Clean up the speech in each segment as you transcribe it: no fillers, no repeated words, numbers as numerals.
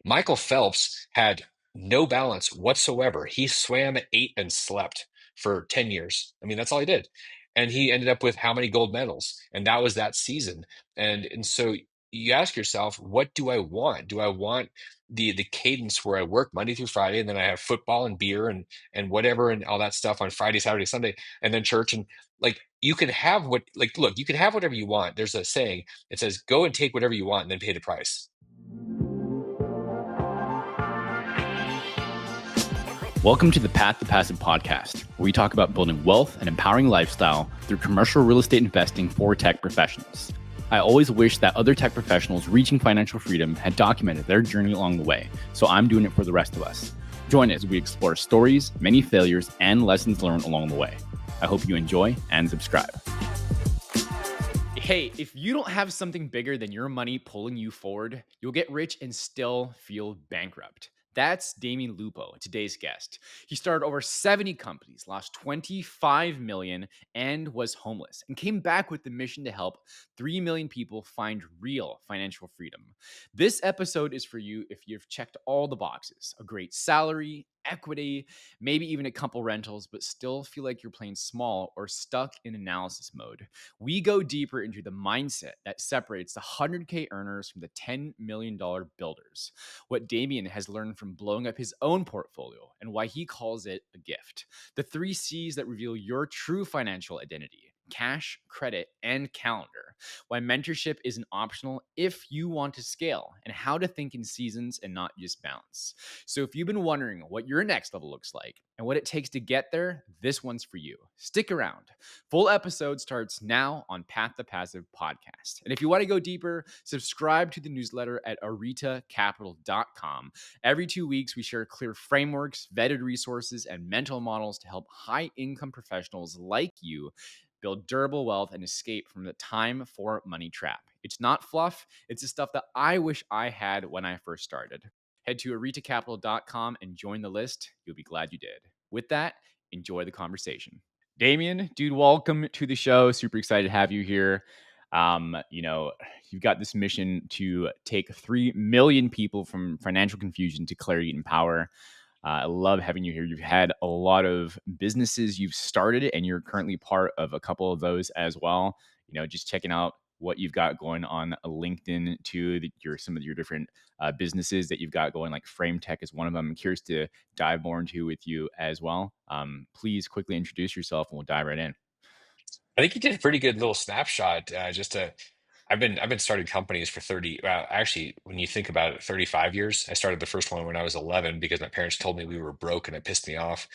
Michael Phelps had no balance whatsoever. He swam, ate, and slept for 10 years. I mean, that's all he did. And he ended up with how many gold medals? And that was that season. And so you ask yourself, what do I want? Do I want the cadence where I work Monday through Friday, and then I have football and beer and whatever and all that stuff on Friday, Saturday, Sunday, and then church, and like you can have what like look, you can have whatever you want. There's a saying, it says go and take whatever you want and then pay the price. Welcome to the Path to Passive podcast, where we talk about building wealth and empowering lifestyle through commercial real estate investing for tech professionals. I always wish that other tech professionals reaching financial freedom had documented their journey along the way, so I'm doing it for the rest of us. Join us as we explore stories, many failures, and lessons learned along the way. I hope you enjoy and subscribe. Hey, if you don't have something bigger than your money pulling you forward, you'll get rich and still feel bankrupt. That's Damion Lupo, today's guest. He started over 70 companies, lost 25 million, and was homeless, and came back with the mission to help 3 million people find real financial freedom. This episode is for you if you've checked all the boxes: a great salary, equity, maybe even a couple rentals, but still feel like you're playing small or stuck in analysis mode. We go deeper into the mindset that separates the 100K earners from the $10 million builders, what Damien has learned from blowing up his own portfolio, and why he calls it a gift. The 3 C's that reveal your true financial identity: cash, credit, and calendar. Why mentorship isn't optional if you want to scale, and how to think in seasons and not just bounce. So if you've been wondering what your next level looks like and what it takes to get there, this one's for you. Stick around. Full episode starts now on Path to Passive podcast. And if you want to go deeper, subscribe to the newsletter at aritacapital.com. Every 2 weeks, we share clear frameworks, vetted resources, and mental models to help high income professionals like you build durable wealth and escape from the time for money trap. It's not fluff, it's the stuff that I wish I had when I first started. Head to aritacapital.com and join the list. You'll be glad you did. With that, enjoy the conversation. Damien, dude, welcome to the show. Super excited to have you here. You've got this mission to take 3 million people from financial confusion to clarity and power. I love having you here. You've had a lot of businesses you've started, and you're currently part of a couple of those as well. Just checking out what you've got going on LinkedIn too. Some of your different businesses that you've got going, like Frame Tech is one of them. I'm curious to dive more into with you as well. Please quickly introduce yourself, and we'll dive right in. I think you did a pretty good little snapshot. I've been starting companies for 30. Well, actually, when you think about it, 35 years. I started the first one when I was 11 because my parents told me we were broke and it pissed me off.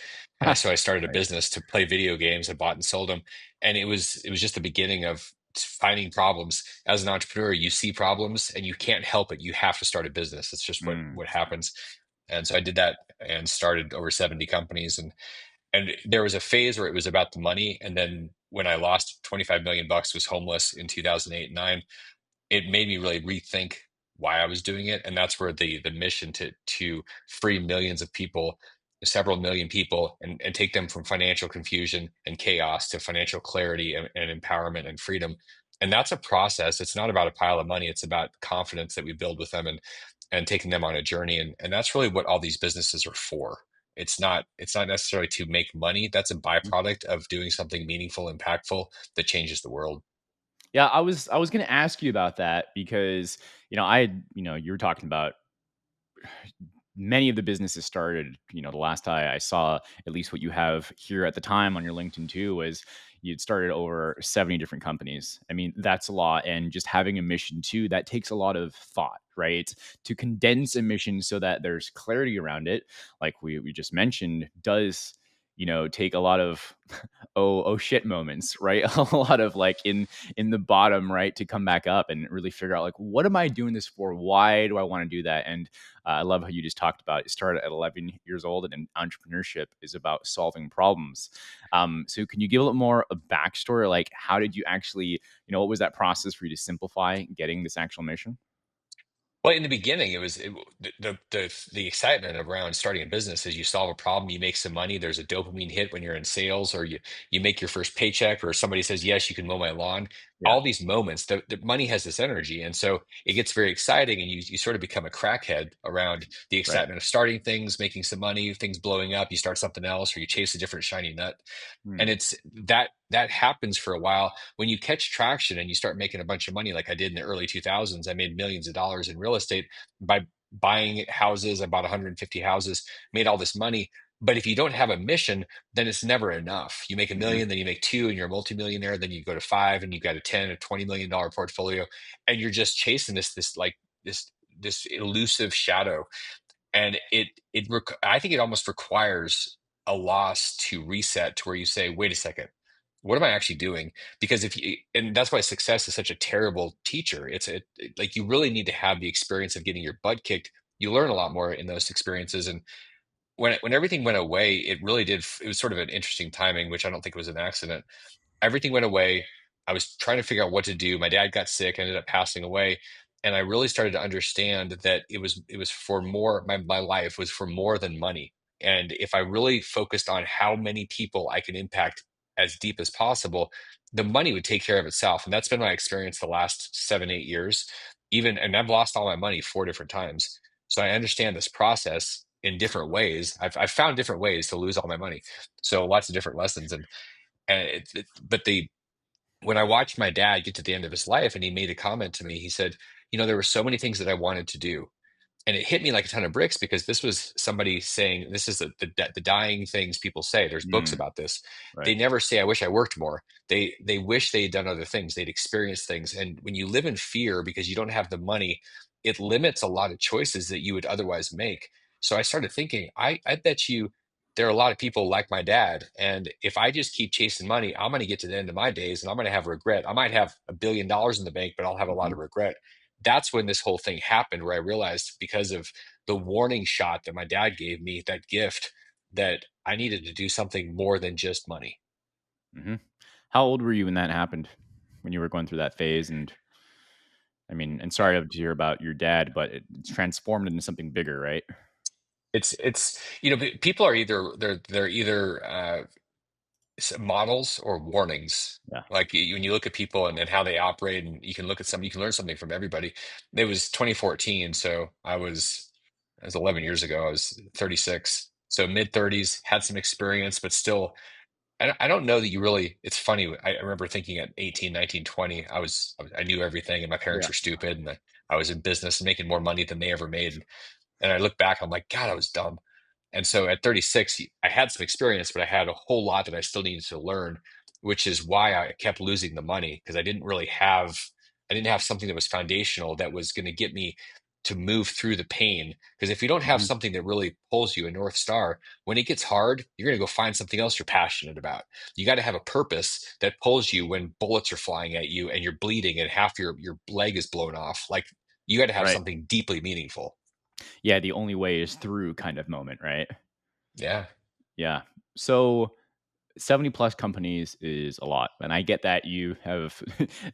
So I started a Nice. business to play video games. I bought and sold them, and it was just the beginning of finding problems. As an entrepreneur, you see problems and you can't help it. You have to start a business. It's just what happens. And so I did that and started over 70 companies, and there was a phase where it was about the money, and then when I lost 25 million bucks, was homeless in 2008 and 9, it made me really rethink why I was doing it. And that's where the mission to free millions of people, several million people, and take them from financial confusion and chaos to financial clarity and empowerment and freedom. And that's a process. It's not about a pile of money. It's about confidence that we build with them, and taking them on a journey. And that's really what all these businesses are for. It's not necessarily to make money. That's a byproduct of doing something meaningful, impactful, that changes the world. Yeah, I was going to ask you about that because you were talking about many of the businesses started. The last time I saw, at least what you have here at the time on your LinkedIn too, was you'd started over 70 different companies. I mean, that's a lot. And just having a mission too, that takes a lot of thought, right? To condense a mission so that there's clarity around it, like we just mentioned, does take a lot of oh shit moments, right? A lot of like in the bottom, right, to come back up and really figure out, like, what am I doing this for? Why do I want to do that? And I love how you just talked about it started at 11 years old, and entrepreneurship is about solving problems. So can you give a little more a backstory? Like, how did you actually, what was that process for you to simplify getting this actual mission? Well, in the beginning, the excitement around starting a business is you solve a problem, you make some money. There's a dopamine hit when you're in sales, or you make your first paycheck, or somebody says, "Yes, you can mow my lawn." Yeah. all these moments, the money has this energy. And so it gets very exciting, and you sort of become a crackhead around the Right. excitement of starting things, making some money, things blowing up, you start something else, or you chase a different shiny nut. And Hmm. it's that happens for a while. When you catch traction and you start making a bunch of money, like I did in the early 2000s, I made millions of dollars in real estate by buying houses. I bought 150 houses, made all this money. But if you don't have a mission, then it's never enough. You make a Hmm. million, then you make two, and you're a multimillionaire. Then you go to five, and you've got a 10 or $20 million portfolio, and you're just chasing this this elusive shadow. And I think it almost requires a loss to reset, to where you say, wait a second, what am I actually doing? Because if you, and that's why success is such a terrible teacher. Like, you really need to have the experience of getting your butt kicked. You learn a lot more in those experiences. And when everything went away, it really did. It was sort of an interesting timing, which I don't think was an accident. Everything went away. I was trying to figure out what to do. My dad got sick, ended up passing away, and I really started to understand that it was for more. My life was for more than money. And if I really focused on how many people I can impact as deep as possible, the money would take care of itself. And that's been my experience the last 7, 8 years. And I've lost all my money 4 different times. So I understand this process in different ways. I've found different ways to lose all my money. So lots of different lessons. But when I watched my dad get to the end of his life, and he made a comment to me, he said, there were so many things that I wanted to do. And it hit me like a ton of bricks, because this was somebody saying, this is the dying things people say. There's books Mm. about this. Right. They never say, I wish I worked more. They wish they had done other things. They'd experienced things. And when you live in fear because you don't have the money, it limits a lot of choices that you would otherwise make. So I started thinking, I bet you there are a lot of people like my dad. And if I just keep chasing money, I'm going to get to the end of my days, and I'm going to have regret. I might have $1 billion in the bank, but I'll have a lot Hmm. of regret. That's when this whole thing happened, where I realized, because of the warning shot that my dad gave me, that gift, that I needed to do something more than just money. Hmm. How old were you when that happened? When you were going through that phase? And I mean, and sorry to hear about your dad, but it's transformed into something bigger, right? It's people are either models or warnings. Yeah. Like, when you look at people and how they operate, and you can learn something from everybody. It was 2014, so I was 11 years ago. I was 36, so mid 30s, had some experience, but still, I don't know that you really. It's funny. I remember thinking at 18, 19, 20, I knew everything, and my parents Yeah. were stupid, and I was in business and making more money than they ever made. And I look back, I'm like, God, I was dumb. And so at 36, I had some experience, but I had a whole lot that I still needed to learn, which is why I kept losing the money, because I didn't have something that was foundational, that was going to get me to move through the pain. Because if you don't have Hmm. something that really pulls you, a North Star, when it gets hard, you're going to go find something else you're passionate about. You got to have a purpose that pulls you when bullets are flying at you and you're bleeding and half your leg is blown off. Like, you got to have Right. something deeply meaningful. Yeah. The only way is through kind of moment, right? Yeah. Yeah. So 70 plus companies is a lot. And I get that you have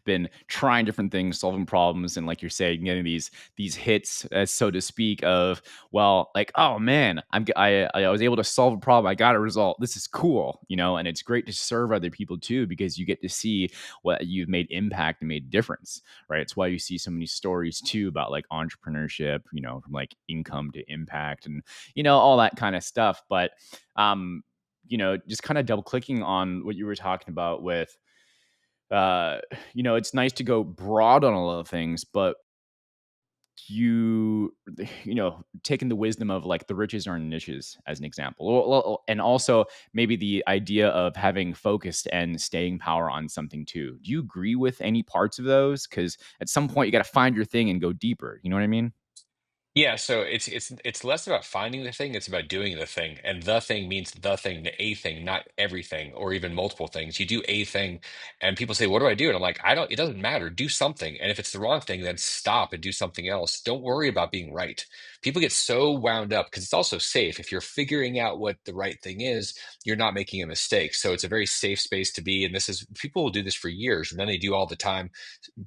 been trying different things, solving problems, and like you're saying, getting these hits, so to speak, of, well, like, oh man, I was able to solve a problem. I got a result. This is cool, and it's great to serve other people too, because you get to see what you've made impact and made difference, right? It's why you see so many stories too about like entrepreneurship, from like income to impact and all that kind of stuff. But um just kind of double clicking on what you were talking about with, uh, it's nice to go broad on a lot of things, but you, taking the wisdom of like the riches are in niches as an example, and also maybe the idea of having focused and staying power on something too. Do you agree with any parts of those? Because at some point you got to find your thing and go deeper. You know what I mean? Yeah, so it's less about finding the thing, it's about doing the thing. And the thing means the thing, a thing, not everything or even multiple things. You do a thing, and people say, "What do I do?" And I'm like, "I don't, it doesn't matter. Do something. And if it's the wrong thing, then stop and do something else. Don't worry about being right." People get so wound up, because it's also safe. If you're figuring out what the right thing is, you're not making a mistake. So it's a very safe space to be. And people will do this for years, and then they do all the time,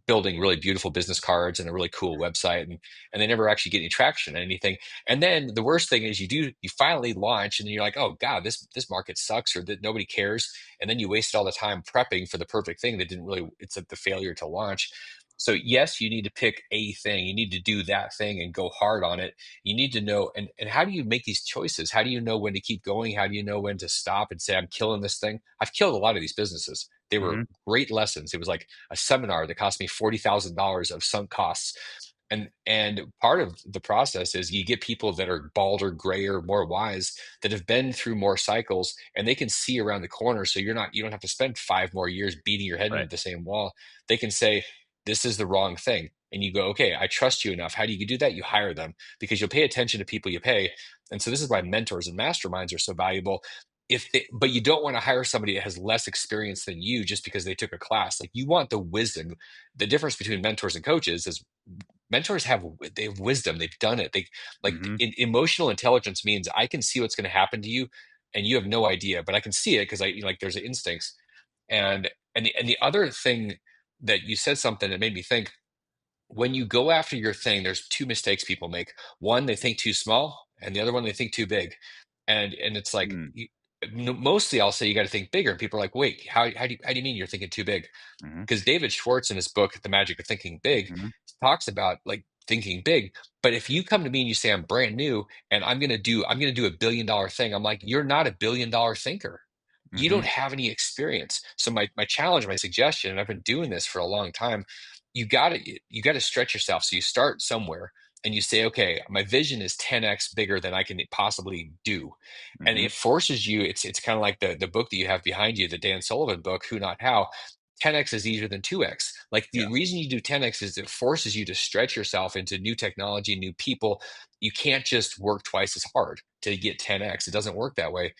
building really beautiful business cards and a really cool website, and they never actually get any traction on anything. And then the worst thing is you finally launch, and then you're like, oh God, this market sucks, or that nobody cares. And then you wasted all the time prepping for the perfect thing that didn't really, it's like the failure to launch. So yes, you need to pick a thing. You need to do that thing and go hard on it. You need to know, and how do you make these choices? How do you know when to keep going? How do you know when to stop and say, I'm killing this thing? I've killed a lot of these businesses. They were Mhm. great lessons. It was like a seminar that cost me $40,000 of sunk costs. And part of the process is you get people that are balder, grayer, more wise, that have been through more cycles, and they can see around the corner. So you don't have to spend 5 more years beating your head into Right. the same wall. They can say, this is the wrong thing. And you go, okay, I trust you enough. How do you do that? You hire them, because you'll pay attention to people you pay. And so this is why mentors and masterminds are so valuable. But you don't want to hire somebody that has less experience than you just because they took a class. Like, you want the wisdom. The difference between mentors and coaches is mentors they have wisdom. They've done it. They like Mhm. emotional intelligence means I can see what's going to happen to you, and you have no idea, but I can see it because like there's instincts. And the other thing that you said, something that made me think, when you go after your thing, there's two mistakes people make. One, they think too small, and the other one, they think too big. And it's like, Mm. mostly I'll say you got to think bigger. And people are like, wait, how do you mean you're thinking too big? Mhm. Because David Schwartz in his book, The Magic of Thinking Big, Mhm. talks about like thinking big. But if you come to me and you say, I'm brand new and I'm gonna do $1 billion thing, I'm like, you're not $1 billion thinker. You don't Mhm. have any experience. So my challenge, my suggestion, and I've been doing this for a long time, you gotta stretch yourself. So you start somewhere and you say, okay, my vision is 10x bigger than I can possibly do. And Mhm. it forces you, it's kind of like the book that you have behind you, the Dan Sullivan book, Who Not How. 10x is easier than 2x. Like, the Yeah. reason you do 10x is it forces you to stretch yourself into new technology, new people. You can't just work twice as hard to get 10x. It doesn't work that way.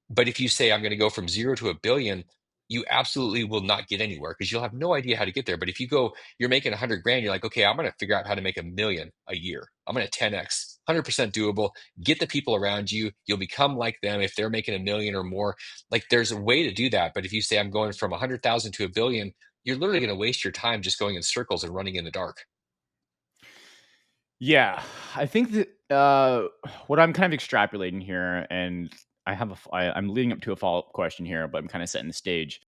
But if you say, I'm going to go from 0 to 1 billion, you absolutely will not get anywhere because you'll have no idea how to get there. But if you go, you're making 100 grand, you're like, okay, I'm going to figure out how to make 1 million a year. I'm going to 10x, 100% doable. Get the people around you. You'll become like them if they're making 1 million or more. Like, there's a way to do that. But if you say, I'm going from 100,000 to 1 billion, you're literally going to waste your time just going in circles and running in the dark. Yeah, I think that what I'm kind of extrapolating here, and I'm leading up to a follow up question here, but I'm kind of setting the stage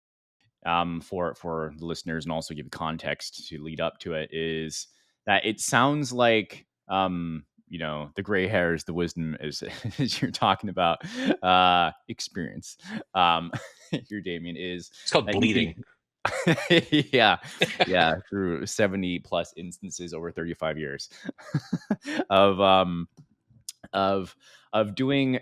for the listeners and also give context to lead up to it. Is that it sounds like the gray hairs, the wisdom is as you're talking about experience. Here, Damien, is It's called that you can bleeding. yeah, yeah, through 70 plus instances over 35 years of of doing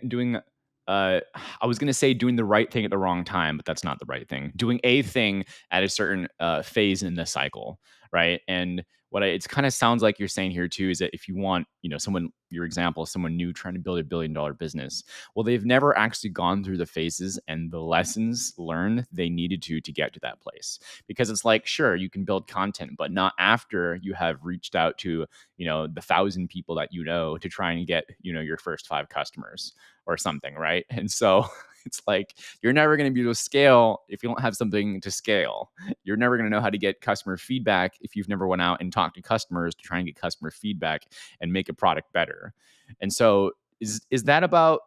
I was going to say doing the right thing at the wrong time, but that's not the right thing. Doing a thing at a certain phase in the cycle, right? And it's kind of sounds like you're saying here too is that if you want, someone, your example, someone new trying to build $1 billion business, well, they've never actually gone through the phases and the lessons learned they needed to get to that place. Because it's like, sure, you can build content, but not after you have reached out to, the 1,000 people that to try and get, your first 5 customers or something, right? And so it's like you're never going to be able to scale if you don't have something to scale. You're never going to know how to get customer feedback if you've never went out and talked to customers to try and get customer feedback and make a product better. And so is that about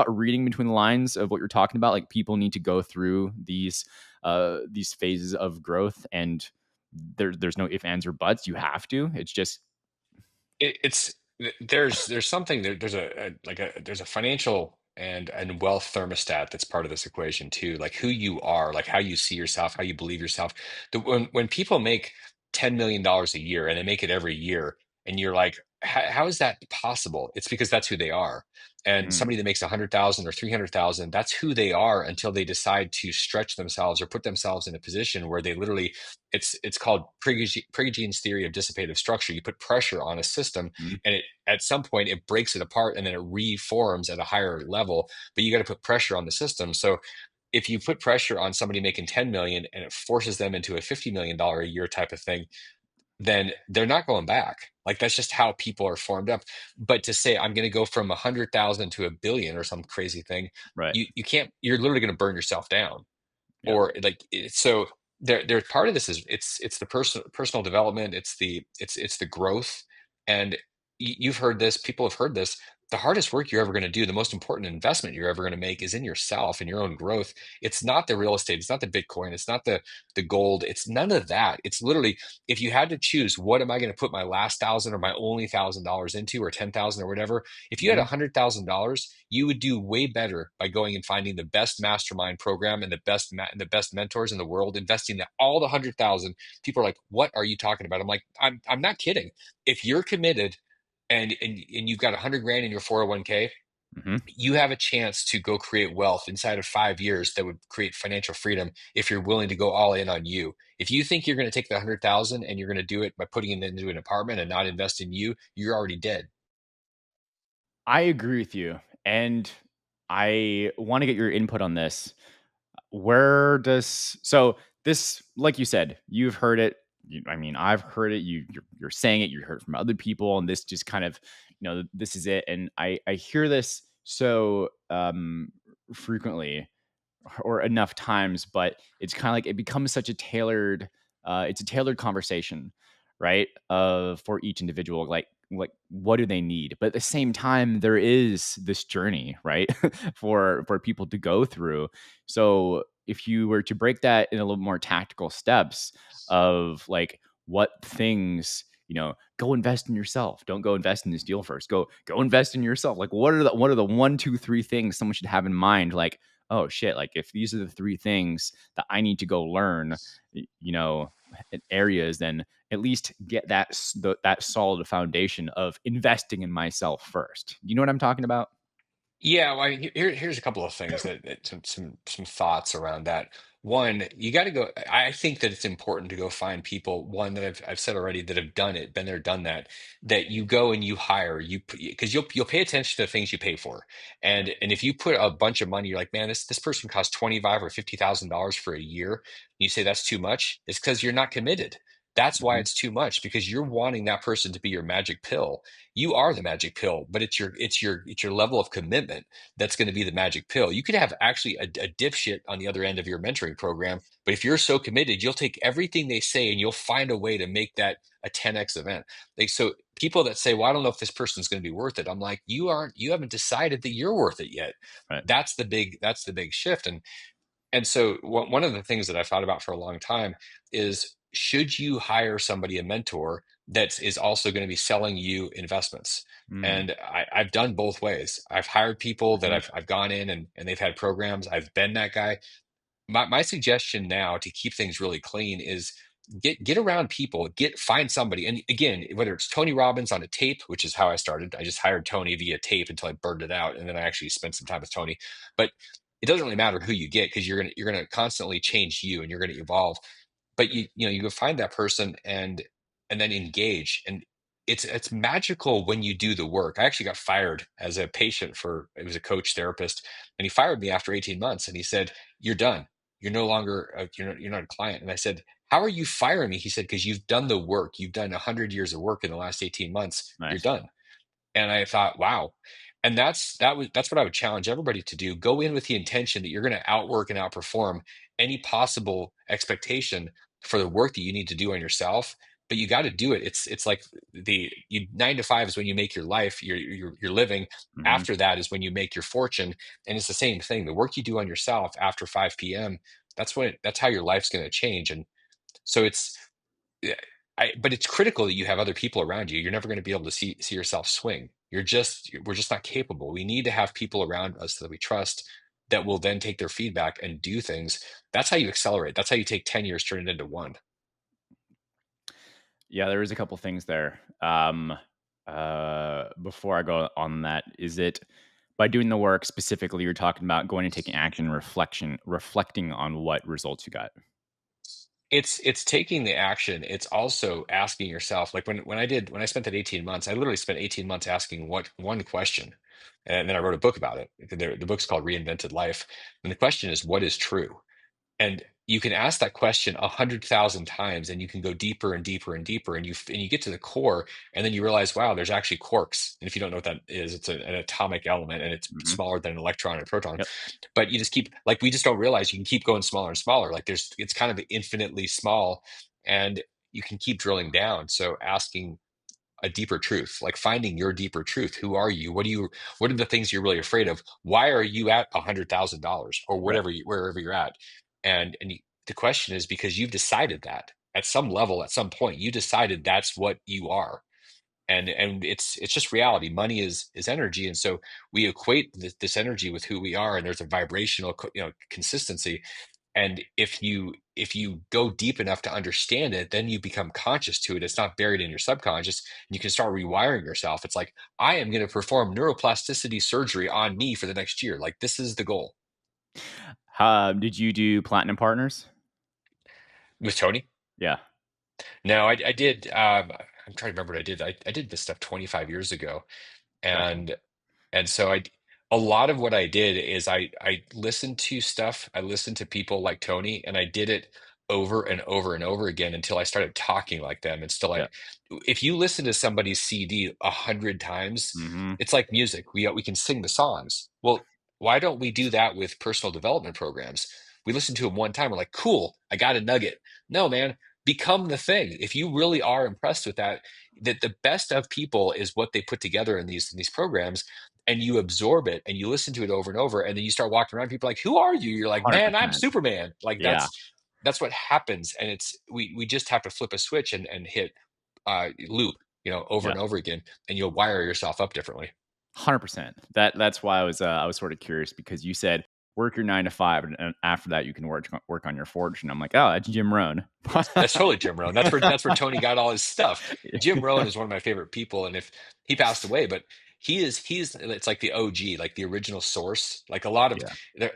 reading between the lines of what you're talking about? Like, people need to go through these phases of growth, and there's no if, ands, or buts. You have to. It's just It's there's something there's there's a financial and wealth thermostat that's part of this equation too, like who you are, like how you see yourself, how you believe yourself. When people make $10 million a year and they make it every year, and you're like, how is that possible? It's because that's who they are. And mm, somebody that makes 100,000 or 300,000, that's who they are until they decide to stretch themselves or put themselves in a position where they literally, it's called Prigoghine's theory of dissipative structure. You put pressure on a system, mm, and at some point it breaks it apart, and then it reforms at a higher level. But you got to put pressure on the system. So if you put pressure on somebody making 10 million and it forces them into a $50 million a year type of thing, then they're not going back. Like, that's just how people are formed up. But to say, I'm going to go from 100,000 to 1 billion or some crazy thing, right. you can't. You're literally going to burn yourself down. Yep. Or like, so there's part of this is it's the personal development, it's the growth. And you've heard this, people have heard this. The hardest work you're ever going to do, the most important investment you're ever going to make is in yourself and your own growth. It's not the real estate, it's not the Bitcoin, it's not the gold, it's none of that. It's literally, if you had to choose, what am I going to put my last thousand or my only $1,000 into, or 10,000 or whatever? If you had Mhm. $100,000, you would do way better by going and finding the best mastermind program and the best mentors in the world, investing that all the 100,000. People are like, "What are you talking about?" I'm like, I'm not kidding. If you're committed and you've got 100 grand in your 401k, Mhm. you have a chance to go create wealth inside of 5 years that would create financial freedom if you're willing to go all in on you. If you think you're going to take the 100,000 and you're going to do it by putting it into an apartment and not invest in you, you're already dead. I agree with you, and I wanna get your input on this. Where does so this like you said, you've heard it. I mean, I've heard it. You're saying it. You heard it from other people, and this just kind of, this is it. And I hear this so frequently or enough times, but it's kind of like it becomes such a tailored, it's a tailored conversation, right? For each individual, like what do they need? But at the same time, there is this journey, right, for people to go through. So if you were to break that in a little more tactical steps of like what things, go invest in yourself. Don't go invest in this deal first. Go invest in yourself. Like what are the one, two, three things someone should have in mind? Like, oh shit, like if these are the three things that I need to go learn, areas, then at least get that solid foundation of investing in myself first. You know what I'm talking about? Yeah, well, here's a couple of things some thoughts around that. One, you got to go. I think that it's important to go find people. One that I've said already that have done it, been there, done that. That you go and you hire because you'll pay attention to the things you pay for, Yeah. and if you put a bunch of money, you're like, man, this person costs 25 or $50,000 for a year. And you say that's too much. It's because you're not committed. That's why Hmm. it's too much because you're wanting that person to be your magic pill. You are the magic pill, but it's your level of commitment that's going to be the magic pill. You could have actually a dipshit on the other end of your mentoring program, but if you're so committed, you'll take everything they say and you'll find a way to make that a 10x event. Like, so people that say, "Well, I don't know if this person's going to be worth it," I'm like, you haven't decided that you're worth it yet. Right. That's the big shift. And so one of the things that I've thought about for a long time is, should you hire somebody, a mentor, that is also going to be selling you investments? Mm. And I've done both ways. I've hired people that Hmm. I've gone in and they've had programs. I've been that guy. My suggestion now to keep things really clean is get around people, find somebody. And again, whether it's Tony Robbins on a tape, which is how I started. I just hired Tony via tape until I burned it out, and then I actually spent some time with Tony. But it doesn't really matter who you get because you're gonna constantly change you and you're gonna evolve. But you go find that person and then engage. And it's magical when you do the work. I actually got fired as a patient for, it was a coach therapist, and he fired me after 18 months and he said, "You're done. You're no longer you're not a client." And I said, "How are you firing me?" He said, "Because you've done the work. You've done 100 years of work in the last 18 months. You're Nice. done." And I thought, wow. And that's what I would challenge everybody to do. Go in with the intention that you're going to outwork and outperform any possible expectation for the work that you need to do on yourself. But you got to do it. It's like 9 to 5 is when you make your life, you're living. Hmm. After that is when you make your fortune. And it's the same thing. The work you do on yourself after 5 p.m., that's how your life's going to change. And so yeah, but it's critical that you have other people around you. You're never going to be able to see yourself swing. We're just not capable. We need to have people around us that we trust that will then take their feedback and do things. That's how you accelerate. That's how you take 10 years, turn it into one. Yeah, there is a couple things there. Before I go on that, is it by doing the work specifically? You're talking about going and taking action, reflecting on what results you got. It's taking the action. It's also asking yourself, like when I spent that 18 months, I literally spent 18 months asking what one question. And then I wrote a book about it. The book's called Reinvented Life. And the question is, what is true? And you can ask that question 100,000 times, and you can go deeper and deeper and deeper, and you get to the core, and then you realize, wow, there's actually quarks. And if you don't know what that is, it's an atomic element, and it's Hmm. smaller than an electron or a proton. Yep. But you just keep, like, we just don't realize you can keep going smaller and smaller. Like, it's kind of infinitely small, and you can keep drilling down. So asking a deeper truth, like finding your deeper truth. Who are you? What are the things you're really afraid of? Why are you at $100,000 or Right. whatever, wherever you're at? The question is because you've decided that at some level, at some point, you decided that's what you are. And it's just reality. Money is energy, and so we equate this energy with who we are, and there's a vibrational consistency. And if you go deep enough to understand it, then you become conscious to it. It's not buried in your subconscious, and you can start rewiring yourself. It's like, I am going to perform neuroplasticity surgery on me for the next year. Like, this is the goal. Did you do Platinum Partners? With Tony. Yeah. No, I did. I'm trying to remember what I did. I did this stuff 25 years ago, Gotcha. and so a lot of what I did is I listened to stuff. I listened to people like Tony, and I did it over and over and over again until I started talking like them. And still, Yeah. if you listen to somebody's CD 100 times, Hmm. it's like music. We can sing the songs. Well, why don't we do that with personal development programs? We listen to them one time. We're like, cool, I got a nugget. No, man, become the thing. If you really are impressed with that, that the best of people is what they put together in these programs, and you absorb it and you listen to it over and over, and then you start walking around, people are like, who are you? You're like, man, I'm 100%. Superman. Like, Yeah. that's what happens. And it's we just have to flip a switch and hit loop, over Yeah. and over again, and you'll wire yourself up differently. 100%. That's why I was sort of curious because you said work your 9 to 5, and after that you can work on your fortune. I'm like, oh, that's Jim Rohn. That's totally Jim Rohn. That's where Tony got all his stuff. Jim Rohn is one of my favorite people, and if he passed away, but he's it's like the OG, like the original source. Like Yeah.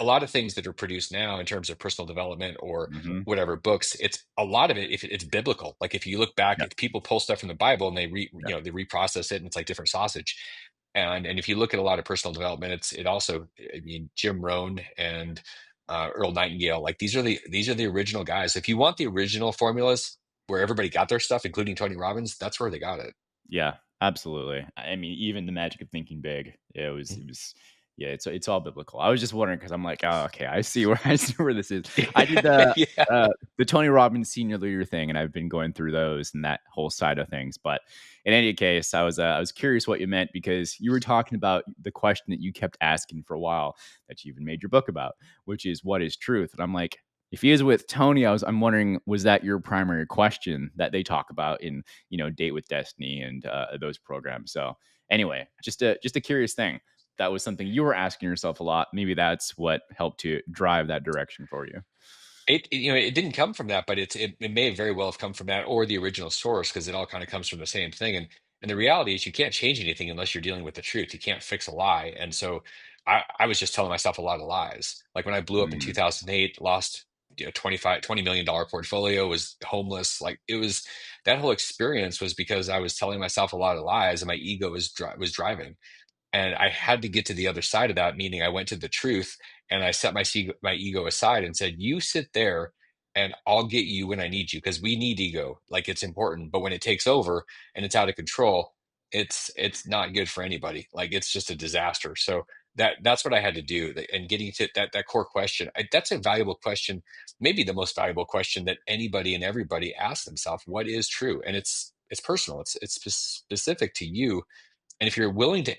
a lot of things that are produced now in terms of personal development or Hmm. whatever books. It's a lot of it. If it's biblical, like if you look back, Yeah. if people pull stuff from the Bible and Yeah. they reprocess it, and it's like different sausage. And if you look at a lot of personal development, it also, I mean, Jim Rohn and Earl Nightingale, like these are the original guys. If you want the original formulas where everybody got their stuff, including Tony Robbins, that's where they got it. Yeah, absolutely. I mean, even the magic of thinking big. Yeah, it's all biblical. I was just wondering because I'm like, oh, okay, I see where I see where this is. I did Yeah. the Tony Robbins senior leader thing, and I've been going through those and that whole side of things. But in any case, I was curious what you meant because you were talking about the question that you kept asking for a while that you even made your book about, which is what is truth? And I'm like, if he is with Tony, I'm wondering, was that your primary question that they talk about in Date with Destiny and those programs? So anyway, just a curious thing. That was something you were asking yourself a lot. Maybe that's what helped to drive that direction for you. It didn't come from that, but it may very well have come from that or the original source, because it all kind of comes from the same thing. And the reality is you can't change anything unless you're dealing with the truth. You can't fix a lie. And so I was just telling myself a lot of lies. Like when I blew up in Mm, 2008, lost $20 million portfolio, was homeless. Like it was, that whole experience was because I was telling myself a lot of lies, and my ego was driving. And I had to get to the other side of that, meaning I went to the truth, and I set my ego aside and said, you sit there and I'll get you when I need you, because we need ego. Like it's important, but when it takes over and it's out of control, it's not good for anybody. Like it's just a disaster. So that's what I had to do. And getting to that core question, that's a valuable question, maybe the most valuable question that anybody and everybody asks themselves. What is true? And it's personal. It's specific to you. And if you're willing to,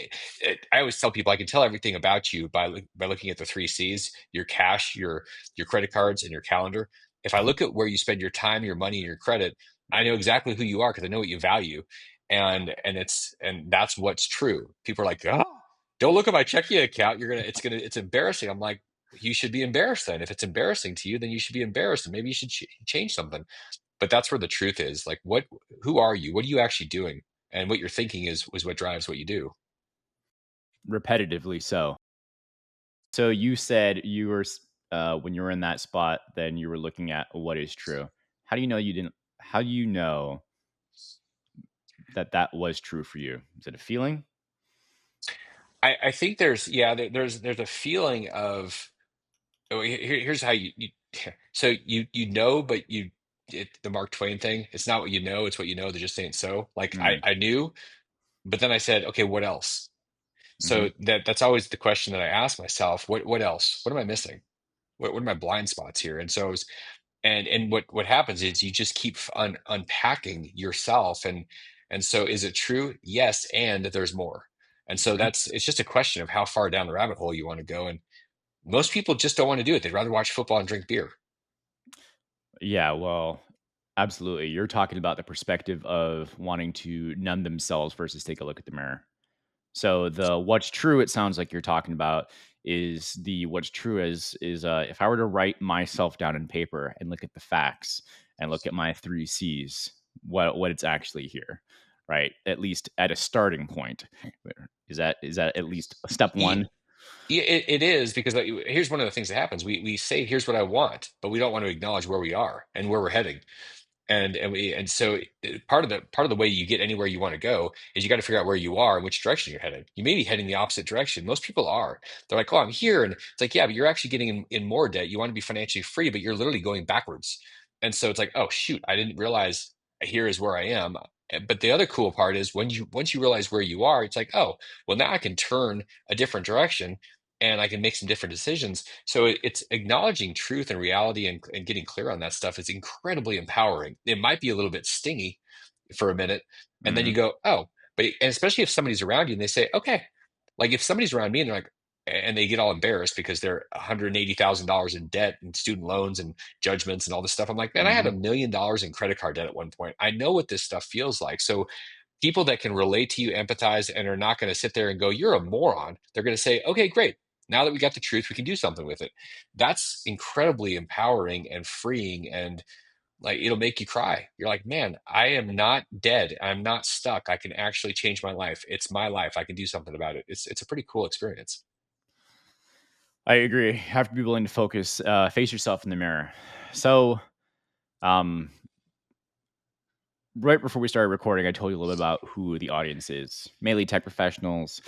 I always tell people I can tell everything about you by looking at the three C's: your cash, your credit cards, and your calendar. If I look at where you spend your time, your money, and your credit, I know exactly who you are because I know what you value. And that's what's true. People are like, oh, don't look at my checking account. It's embarrassing. I'm like, you should be embarrassed then. If it's embarrassing to you, then you should be embarrassed, and maybe you should change something. But that's where the truth is. Like, who are you? What are you actually doing? And what you're thinking is what drives what you do. repetitively so. So you said you were when you were in that spot, then you were looking at what is true. How do you know you didn't? How do you know that that was true for you? Is it a feeling? I think there's a feeling of, oh, here's how you so you know, but the Mark Twain thing. It's not what you know, it's what you know that just ain't so. Like Mm, I knew, but then I said, okay, what else? hmm. So that's always the question that I ask myself. What else? What am I missing? What are my blind spots here? And so and what happens is you just keep unpacking yourself. And so is it true? Yes, and there's more. And so it's just a question of how far down the rabbit hole you want to go. And most people just don't want to do it. They'd rather watch football and drink beer. Yeah, well, absolutely. You're talking about the perspective of wanting to numb themselves versus take a look at the mirror. So the what's true, it sounds like you're talking about is the what's true is if I were to write myself down in paper and look at the facts and look at my three C's, what it's actually here, right? At least at a starting point. Is that at least step Yeah, one? it is because here's one of the things that happens. We say, here's what I want, but we don't want to acknowledge where we are and where we're heading. And part of the way you get anywhere you want to go is you got to figure out where you are and which direction you're heading. You may be heading the opposite direction. Most people are. They're like, oh, I'm here, and it's like, yeah, but you're actually getting in more debt. You want to be financially free, but you're literally going backwards. And so it's like, oh shoot, I didn't realize here is where I am. But the other cool part is once you realize where you are, it's like, oh, well, now I can turn a different direction and I can make some different decisions. So it's acknowledging truth and reality, and getting clear on that stuff is incredibly empowering. It might be a little bit stingy for a minute, and then you Mhm, go, oh, and especially if somebody's around you and they say, okay, like if somebody's around me and they're like, and they get all embarrassed because they're $180,000 in debt and student loans and judgments and all this stuff. I'm like, man, I had mhm. $1 million in credit card debt at one point. I know what this stuff feels like. So people that can relate to you, empathize, and are not going to sit there and go, you're a moron. They're going to say, okay, great. Now that we got the truth, we can do something with it. That's incredibly empowering and freeing. And like, it'll make you cry. You're like, man, I am not dead. I'm not stuck. I can actually change my life. It's my life. I can do something about it. It's a pretty cool experience. I agree. You have to be willing to focus, face yourself in the mirror. So, um, right before we started recording, I told you a little bit about who the audience is. Mainly tech professionals.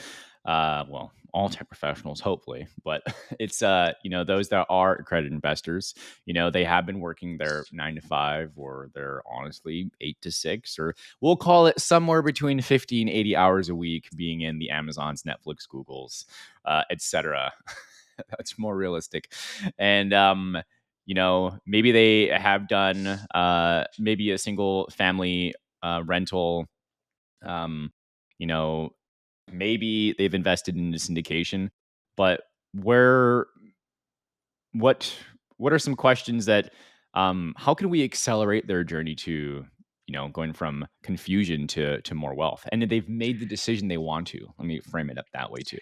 Well, all tech professionals, hopefully, but it's those that are accredited investors. They have been working their 9 to 5, or they're honestly 8 to 6, or we'll call it somewhere between 50 and 80 hours a week, being in the Amazons, Netflix, Googles, etc. That's more realistic. And maybe they have done maybe a single family rental. Um, you know, maybe they've invested in a syndication, but where what what are some questions that how can we accelerate their journey to going from confusion to more wealth? And they've made the decision they want to. Let me frame it up that way too.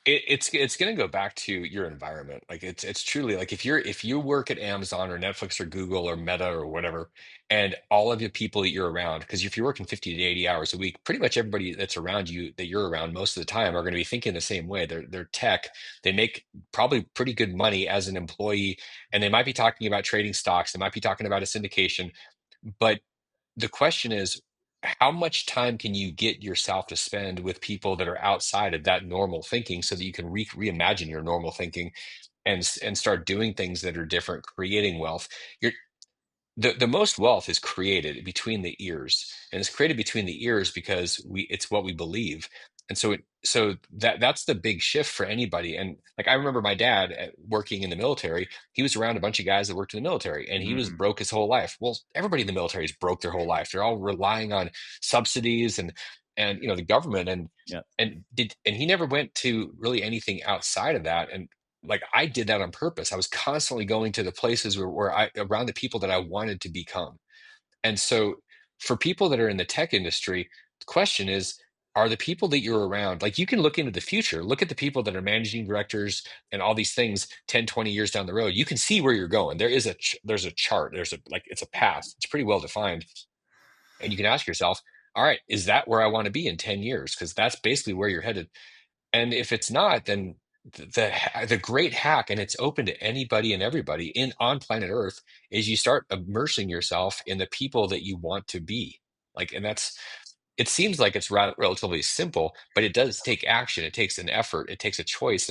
It's going to go back to your environment. Like it's truly like if you work at Amazon or Netflix or Google or Meta or whatever, and all of the people that you're around, because if you're working 50 to 80 hours a week, pretty much everybody that's around you that you're around most of the time are going to be thinking the same way. They're tech. They make probably pretty good money as an employee, and they might be talking about trading stocks. They might be talking about a syndication, but the question is, how much time can you get yourself to spend with people that are outside of that normal thinking so that you can reimagine your normal thinking and start doing things that are different, creating wealth? You're, the most wealth is created between the ears, and it's created between the ears because it's what we believe. And so that's the big shift for anybody. And like I remember my dad working in the military. He was around a bunch of guys that worked in the military, and he was Mm, broke his whole life. Well, everybody in the military is broke their whole life. They're all relying on subsidies and the government, yeah. and he never went to really anything outside of that. And like I did that on purpose. I was constantly going to the places where I around the people that I wanted to become. And so for people that are in the tech industry, the question is, are the people that you're around, like you can look into the future, look at the people that are managing directors and all these things 10, 20 years down the road. You can see where you're going. There's a chart, it's a path. It's pretty well defined. And you can ask yourself, all right, is that where I want to be in 10 years? Because that's basically where you're headed. And if it's not, then the great hack, and it's open to anybody and everybody in on planet Earth, is you start immersing yourself in the people that you want to be. Like, and that's it seems like it's relatively simple, but it does take action. It takes an effort. It takes a choice.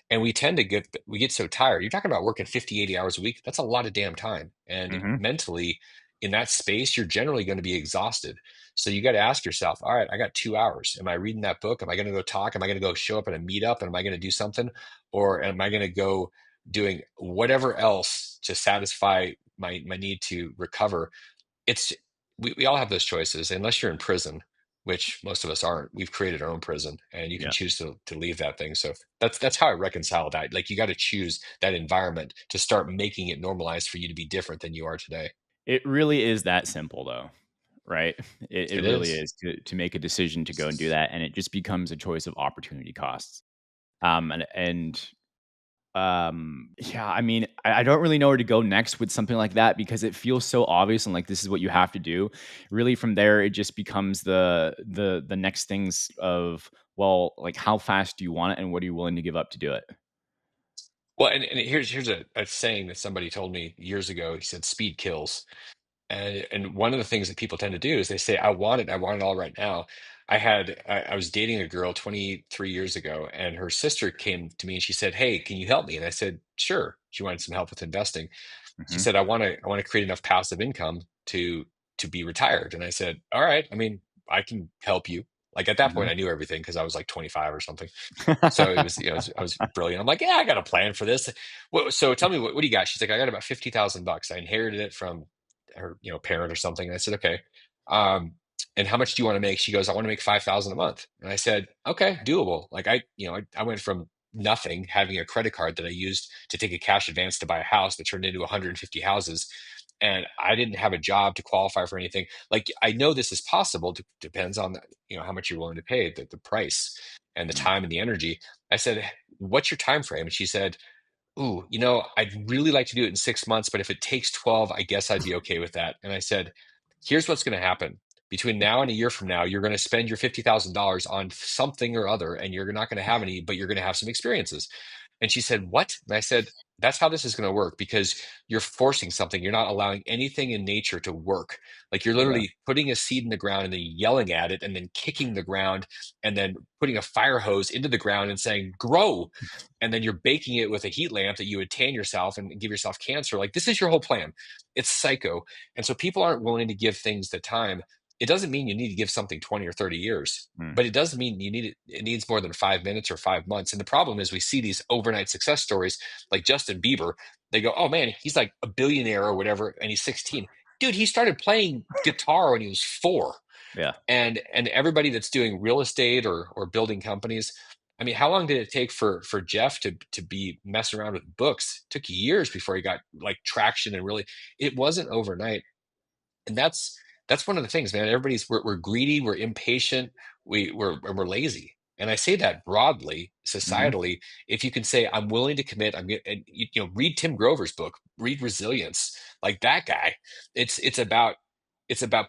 And we tend to get so tired. You're talking about working 50, 80 hours a week. That's a lot of damn time. And Hmm. mentally, in that space, you're generally going to be exhausted. So you got to ask yourself, all right, I got 2 hours. Am I reading that book? Am I going to go talk? Am I going to go show up at a meetup? And am I going to do something? Or am I going to go doing whatever else to satisfy my need to recover? It's we all have those choices, unless you're in prison, which most of us aren't. We've created our own prison, and you can Yeah. choose to leave that thing. So that's how I reconcile that. Like, you got to choose that environment to start making it normalized for you to be different than you are today. It really is that simple though, right? It It really is. is to make a decision to go and do that, and it just becomes a choice of opportunity costs. Yeah, I mean, I don't really know where to go next with something like that because it feels so obvious and like this is what you have to do. Really, from there, it just becomes the next things of, well, like how fast do you want it and what are you willing to give up to do it? Well, and here's a saying that somebody told me years ago. He said, "Speed kills." And one of the things that people tend to do is they say, I want it all right now." I was dating a girl 23 years ago, and her sister came to me and she said, "Hey, can you help me?" And I said, "Sure." She wanted some help with investing. She Hmm. said, I want to create enough passive income to be retired." And I said, "All right, I mean, I can help you." Like, at that point, Hmm. I knew everything because I was like 25 or something. So it was, I was brilliant. I'm like, "Yeah, I got a plan for this." So tell me, what do you got? She's like, "I got about $50,000. I inherited it from her, parent or something." And I said, "Okay. Um, and how much do you want to make?" She goes, "I want to make 5,000 a month." And I said, "Okay, doable." Like, I went from nothing, having a credit card that I used to take a cash advance to buy a house that turned into 150 houses. And I didn't have a job to qualify for anything. Like, I know this is possible. Depends on how much you're willing to pay, the price and the time and the energy. I said, "What's your time frame?" And she said, "Ooh, I'd really like to do it in 6 months, but if it takes 12, I guess I'd be okay with that." And I said, "Here's what's going to happen. Between now and a year from now, you're going to spend your $50,000 on something or other, and you're not going to have any, but you're going to have some experiences." And she said, "What?" And I said, "That's how this is going to work, because you're forcing something. You're not allowing anything in nature to work. Like, you're Okay. literally putting a seed in the ground and then yelling at it and then kicking the ground and then putting a fire hose into the ground and saying, 'Grow.' And then you're baking it with a heat lamp that you would tan yourself and give yourself cancer. Like, this is your whole plan. It's psycho." And so people aren't willing to give things the time. It doesn't mean you need to give something 20 or 30 years, Mm. but it doesn't mean you need it. It needs more than 5 minutes or 5 months. And the problem is, we see these overnight success stories like Justin Bieber. They go, "Oh man, he's like a billionaire or whatever, and he's 16." Dude, he started playing guitar when he was 4. Yeah. And everybody that's doing real estate or building companies, I mean, how long did it take for Jeff to be messing around with books? It took years before he got like traction, and really, it wasn't overnight. And that's one of the things, man. We're greedy, we're impatient, we're lazy. And I say that broadly, Hmm. societally. If you can say, "I'm willing to commit," and read Tim Grover's book, read Resilience, like that guy. It's about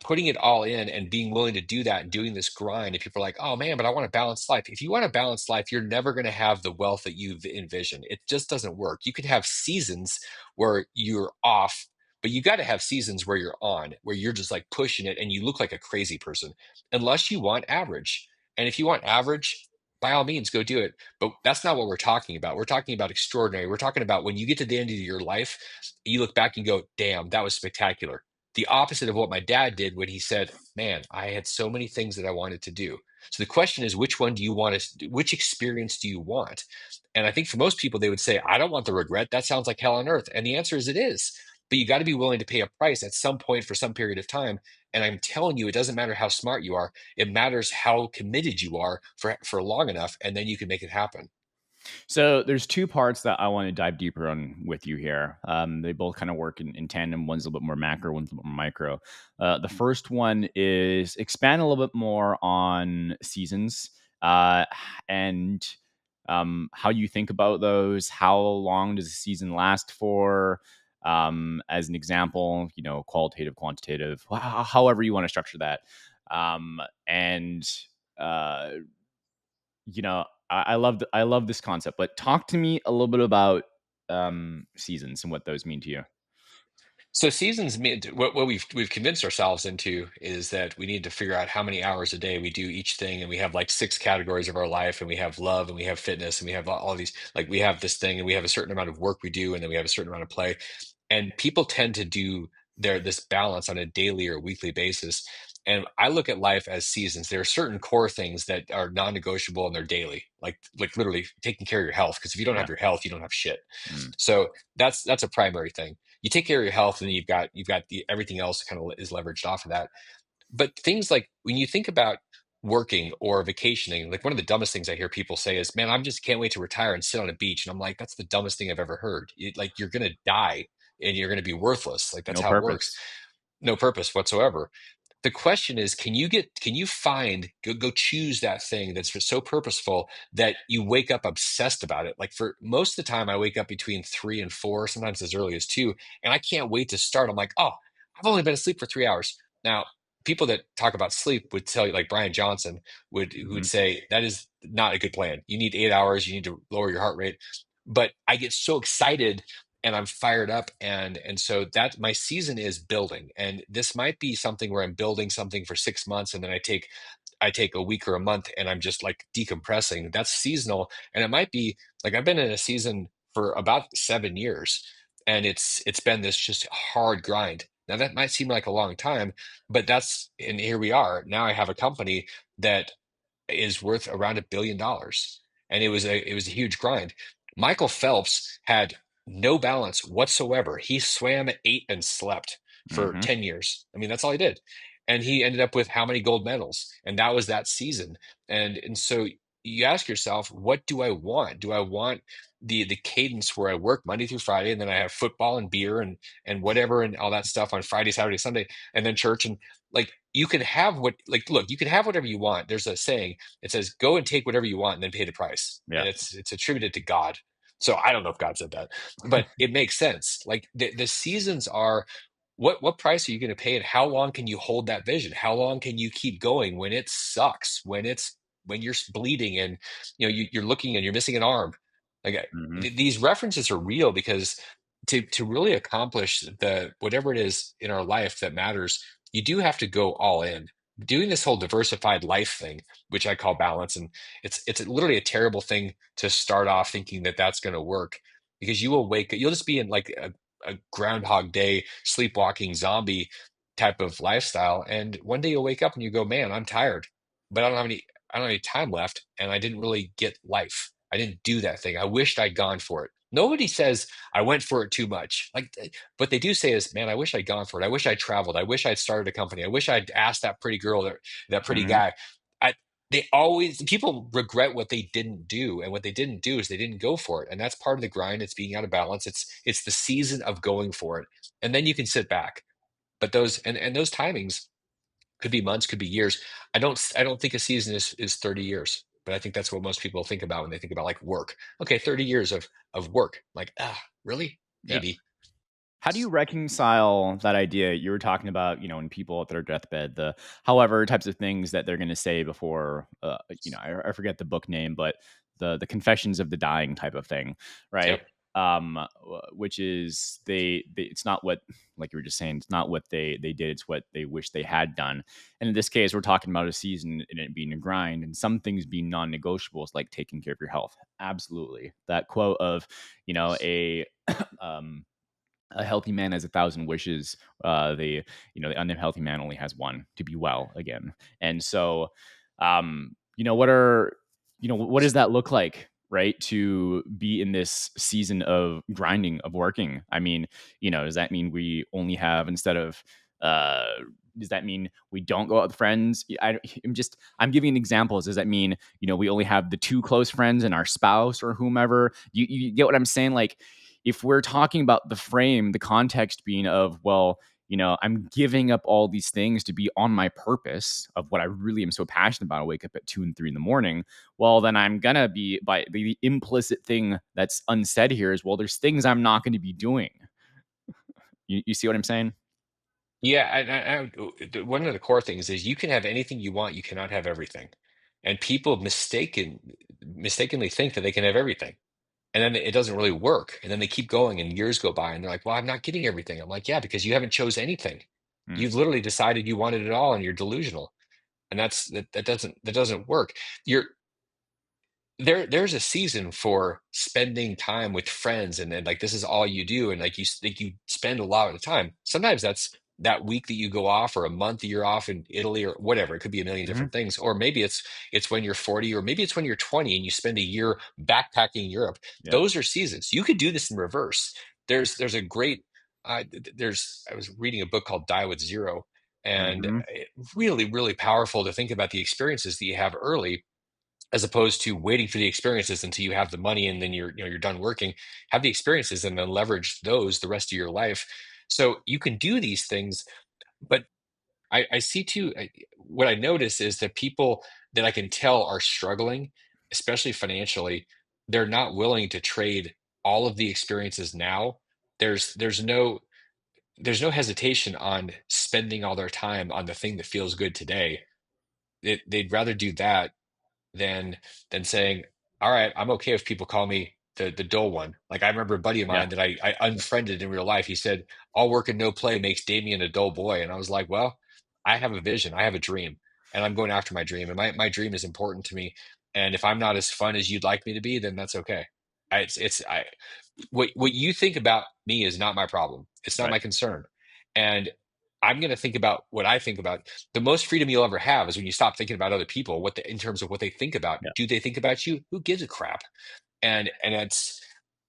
putting it all in and being willing to do that and doing this grind. If people are like, "Oh man, but I want a balanced life." If you want a balanced life, you're never going to have the wealth that you've envisioned. It just doesn't work. You can have seasons where you're off, but you got to have seasons where you're on, where you're just like pushing it and you look like a crazy person, unless you want average. And if you want average, by all means, go do it. But that's not what we're talking about. We're talking about extraordinary. We're talking about when you get to the end of your life, you look back and go, "Damn, that was spectacular." The opposite of what my dad did when he said, "Man, I had so many things that I wanted to do." So the question is, which one do you want to do? Which experience do you want? And I think for most people, they would say, "I don't want the regret. That sounds like hell on earth." And the answer is, it is. But you got to be willing to pay a price at some point for some period of time. And I'm telling you, it doesn't matter how smart you are. It matters how committed you are for long enough, and then you can make it happen. So there's two parts that I want to dive deeper on with you here. They both kind of work in tandem. One's a little bit more macro, one's a little bit more micro. The first one is expand a little bit more on seasons and how you think about those. How long does a season last for? As an example, qualitative, quantitative, however you want to structure that. And uh, I love this concept, but talk to me a little bit about seasons and what those mean to you. So seasons mean, what we've convinced ourselves into is that we need to figure out how many hours a day we do each thing, and we have like 6 categories of our life, and we have love, and we have fitness, and we have all these, like, we have this thing, and we have a certain amount of work we do, and then we have a certain amount of play. And people tend to do this balance on a daily or weekly basis. And I look at life as seasons. There are certain core things that are non-negotiable, and they're daily, like literally taking care of your health. Because if you don't have Yeah. your health, you don't have shit. Mm. So that's a primary thing. you take care of your health, and then you've got everything else kind of is leveraged off of that. But things like when you think about working or vacationing, like one of the dumbest things I hear people say is, "Man, I'm just can't wait to retire and sit on a beach." And I'm like, that's the dumbest thing I've ever heard. Like you're gonna die and you're gonna be worthless. Like that's No how it works. purpose. No purpose whatsoever. The question is, can you find, go choose that thing that's so purposeful that you wake up obsessed about it? Like for most of the time, I wake up between 3 and 4, sometimes as early as 2, and I can't wait to start. I'm like, oh, I've only been asleep for 3 hours. Now, people that talk about sleep would tell you, like Brian Johnson who Hmm. would say that is not a good plan. You need 8 hours, you need to lower your heart rate. But I get so excited and I'm fired up, and so that my season is building, and this might be something where I'm building something for 6 months, and then I take a week or a month, and I'm just like decompressing. That's seasonal, and it might be like I've been in a season for about 7 years, and it's been this just hard grind. Now that might seem like a long time, but and here we are. Now I have a company that is worth around $1 billion, and it was a huge grind. Michael Phelps had no balance whatsoever. He swam, ate, and slept for Hmm. 10 years. I mean, that's all he did. And he ended up with how many gold medals? And that was that season. And so you ask yourself, what do I want? Do I want the cadence where I work Monday through Friday, and then I have football and beer and whatever and all that stuff on Friday, Saturday, Sunday, and then church, and like you can have what like look, you can have whatever you want. There's a saying, it says go and take whatever you want and then pay the price. Yeah. And it's attributed to God. So I don't know if God said that, but it makes sense. Like the seasons are, what price are you going to pay, and how long can you hold that vision? How long can you keep going when it sucks, when you're bleeding, and you're looking and you're missing an arm? Like Hmm. these references are real, because to really accomplish the whatever it is in our life that matters, you do have to go all in. Doing this whole diversified life thing, which I call balance, and it's literally a terrible thing to start off thinking that that's going to work, because you'll just be in like a Groundhog Day sleepwalking zombie type of lifestyle, and one day you'll wake up and you go, man, I'm tired, but I don't have any time left, and I didn't really get life. I didn't do that thing. I wished I'd gone for it. Nobody says I went for it too much. Like what they do say is, man, I wish I'd gone for it. I wish I'd traveled. I wish I'd started a company. I wish I'd asked that pretty girl, that pretty Hmm. guy. I, they always, people regret what they didn't do. And what they didn't do is they didn't go for it. And that's part of the grind. It's being out of balance. It's the season of going for it. And then you can sit back. But those timings could be months, could be years. I don't think a season is 30 years. But I think that's what most people think about when they think about like work. Okay, 30 years of work. Like, really? Yeah. Maybe. How do you reconcile that idea you were talking about, when people at their deathbed, the however types of things that they're going to say before, I forget the book name, but the confessions of the dying type of thing, right? Yep. Which is they it's not what, like you were just saying, it's not what they did, it's what they wish they had done. And in this case, we're talking about a season and it being a grind, and some things being non-negotiables, like taking care of your health. Absolutely, that quote of, a um a healthy man has 1,000 wishes. The unhealthy man only has one, to be well again. And so, what does that look like, right? To be in this season of grinding, of working. I mean, does that mean we only have, instead of, uh, does that mean we don't go out with friends? I'm giving examples. Does that mean, we only have the two close friends and our spouse or whomever? You get what I'm saying? Like, if we're talking about the frame, the context being of, well, I'm giving up all these things to be on my purpose of what I really am so passionate about. I wake up at 2 and 3 in the morning. Well, then I'm going to be, by the implicit thing that's unsaid here is, well, there's things I'm not going to be doing. You see what I'm saying? Yeah, one of the core things is you can have anything you want, you cannot have everything. And people mistakenly think that they can have everything. And then it doesn't really work. And then they keep going and years go by and they're like, well, I'm not getting everything. I'm like, yeah, because you haven't chose anything. Hmm. You've literally decided you wanted it all and you're delusional. And that doesn't work. You're there's a season for spending time with friends, and like this is all you do, and like you spend a lot of the time. Sometimes that's that week that you go off, or a month that you're off in Italy, or whatever. It could be a million Hmm. different things. Or maybe it's when you're 40, or maybe it's when you're 20 and you spend a year backpacking Europe. Yeah. Those are seasons. You could do this in reverse. There's a great I was reading a book called Die with Zero, and Hmm. really, really powerful to think about the experiences that you have early, as opposed to waiting for the experiences until you have the money and then you're done working. Have the experiences and then leverage those the rest of your life. So you can do these things, but I see too. What I notice is that people that I can tell are struggling, especially financially, they're not willing to trade all of the experiences now. There's no hesitation on spending all their time on the thing that feels good today. They'd rather do that than saying, "All right, I'm okay if people call me the dull one." Like I remember a buddy of Yeah. mine that I unfriended in real life. He said, "All work and no play makes Damien a dull boy," and I was like, "Well, I have a vision, I have a dream, and I'm going after my dream, and my dream is important to me. And if I'm not as fun as you'd like me to be, then that's okay." I what you think about me is not my problem. It's not Right. my concern. And I'm going to think about what I think about. The most freedom you'll ever have is when you stop thinking about other people, in terms of what they think about. Yeah. Do they think about you? Who gives a crap? And it's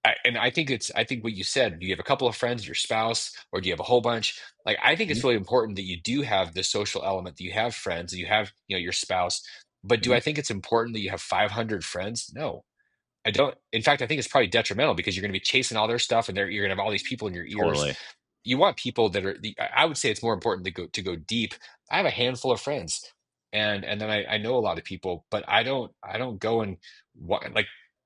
I think I think what you said, do you have a couple of friends, your spouse, or do you have a whole bunch? Like I think Hmm. it's really important that you do have the social element, that you have friends, that you have, your spouse. But do Hmm. I think it's important that you have 500 friends? No. I don't. In fact, I think it's probably detrimental because you're going to be chasing all their stuff, and you're going to have all these people in your ears. Totally. You want people that are. I would say it's more important to go deep. I have a handful of friends, and then I know a lot of people, but I don't go and like